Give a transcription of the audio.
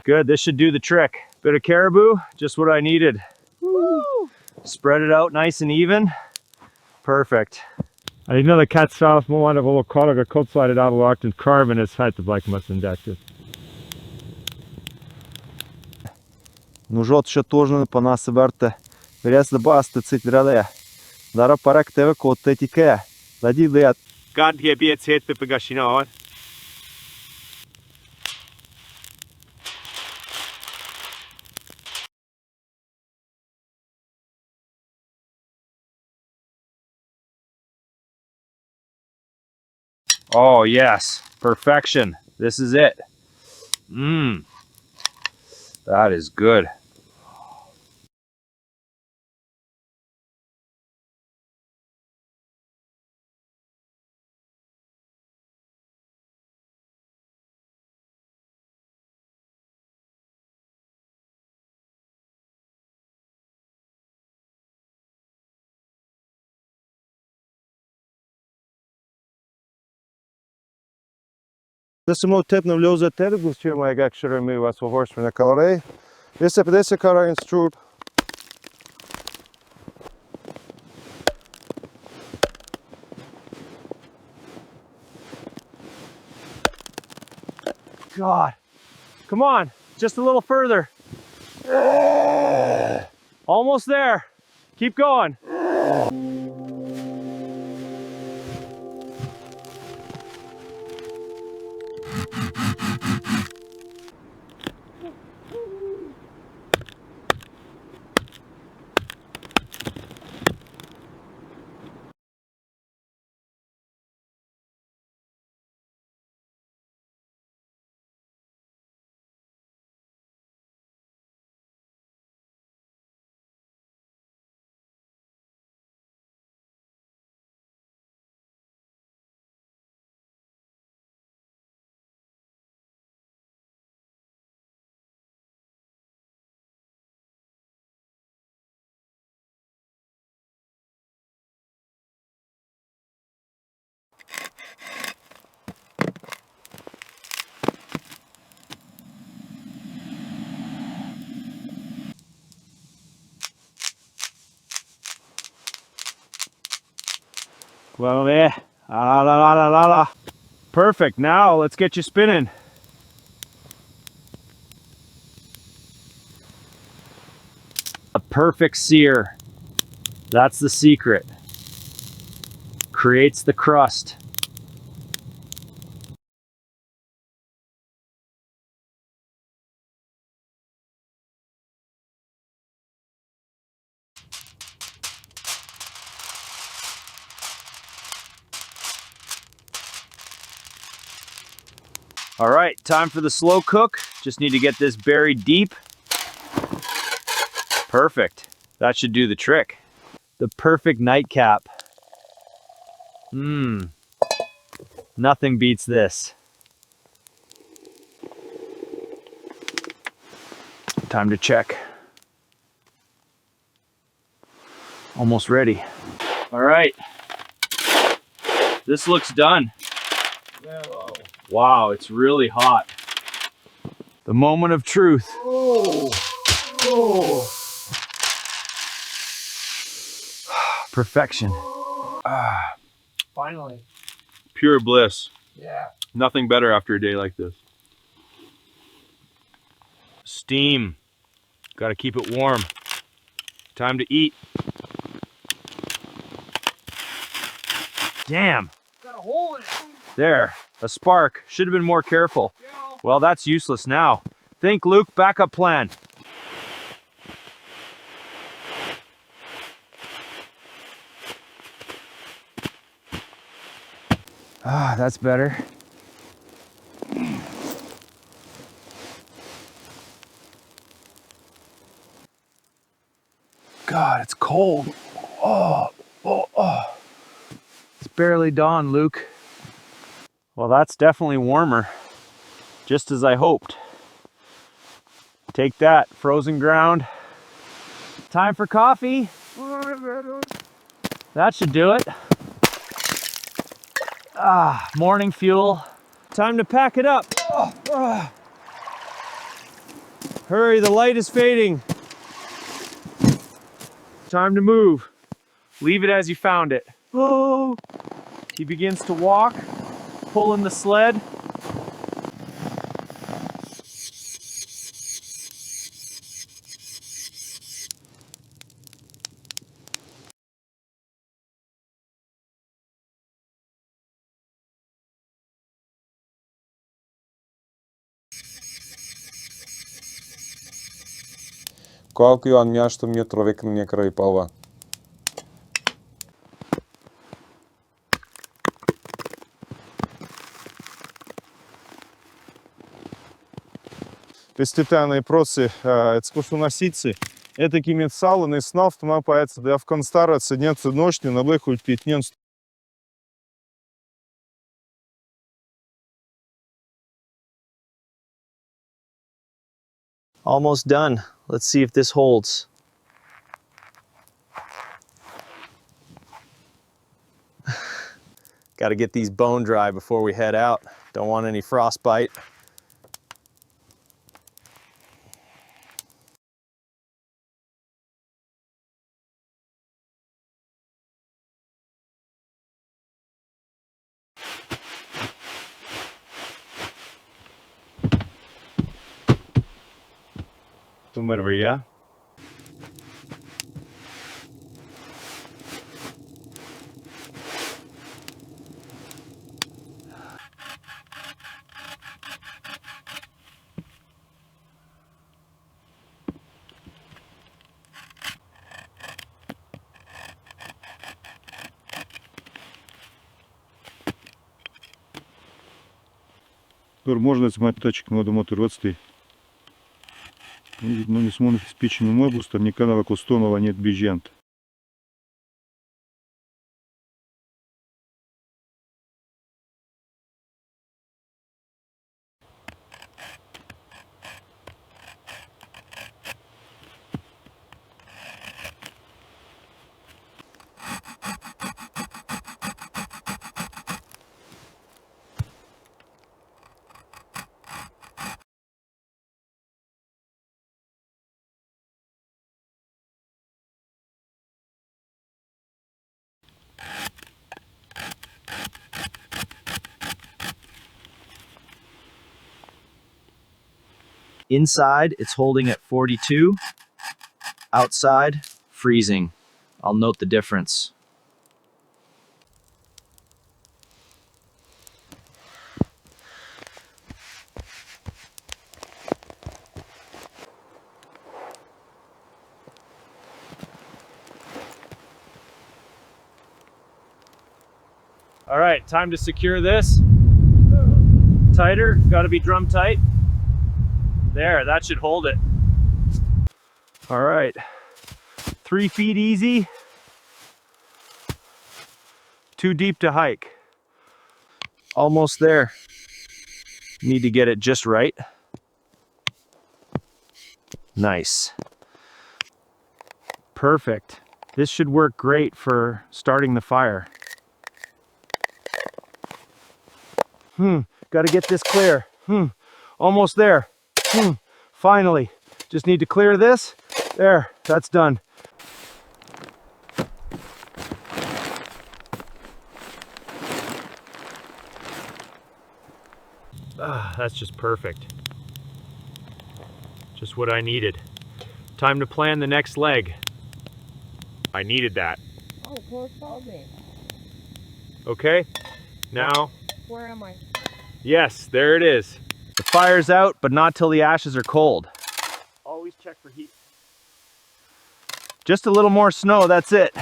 Good, this should do the trick. Bit of caribou, just what I needed. Woo. Spread it out nice and even. Perfect. I know the cat's south one of a collar cut sided out locked and carving his head to black must indacted. Ножот ще тожно по нас верте. Верес да басте цитраде. Дара парак тебе котте тике. Дади лет. God he be its head to gashina. Oh yes, perfection. This is it. Mmm. That is good. This is tip no lows at that was here my actually me was for horse from the color. This is a car in stroop. God. Come on, just a little further. Almost there. Keep going. Well, yeah. La, la, la, la, la. Perfect. Now let's get you spinning. A perfect sear. That's the secret. Creates the crust. All right, time for the slow cook. Just need to get this buried deep. Perfect. That should do the trick. The perfect nightcap. Mmm. Nothing beats this. Time to check. Almost ready. All right. This looks done. Wow, it's really hot. The moment of truth. Oh. Oh. Perfection. Finally. Pure bliss. Yeah. Nothing better after a day like this. Steam. Got to keep it warm. Time to eat. Damn. Got a hole in it. There. A spark. Should have been more careful. Yeah. Well, that's useless now. Think, Luke. Backup plan. Ah, that's better. God, it's cold. Oh, oh, oh. It's barely dawn, Luke. Well, that's definitely warmer. Just as I hoped. Take that, frozen ground. Time for coffee. That should do it. Ah, morning fuel. Time to pack it up. Hurry, the light is fading. Time to move. Leave it as you found it. Oh! He begins to walk, pulling the sled. Колко Иван мящо ми човек на край пала. Пеститяни проси, екскурсоносиці, етакі медсали, не снав, тома пається, да в констара цедняться ночні, на вихуть пітнен. Almost done. Let's see if this holds. Got to get these bone dry before we head out. Don't want any frostbite. Whatever, yeah? Можно мать тачек надо мотородстве. Но не сможет спичным мобустом, никогда кустонова нет бежент. Inside, it's holding at 42. Outside, freezing. I'll note the difference. All right, time to secure this. Tighter, got to be drum tight. There, that should hold it. All right, 3 feet easy. Too deep to hike. Almost there. Need to get it just right. Nice. Perfect. This should work great for starting the fire. Got to get this clear. Almost there. Finally. Just need to clear this. There, that's done. That's just perfect. Just what I needed. Time to plan the next leg. I needed that. Oh, poor Toby. Okay, now. Where am I? Yes, there it is. The fire's out, but not till the ashes are cold. Always check for heat. Just a little more snow, that's it.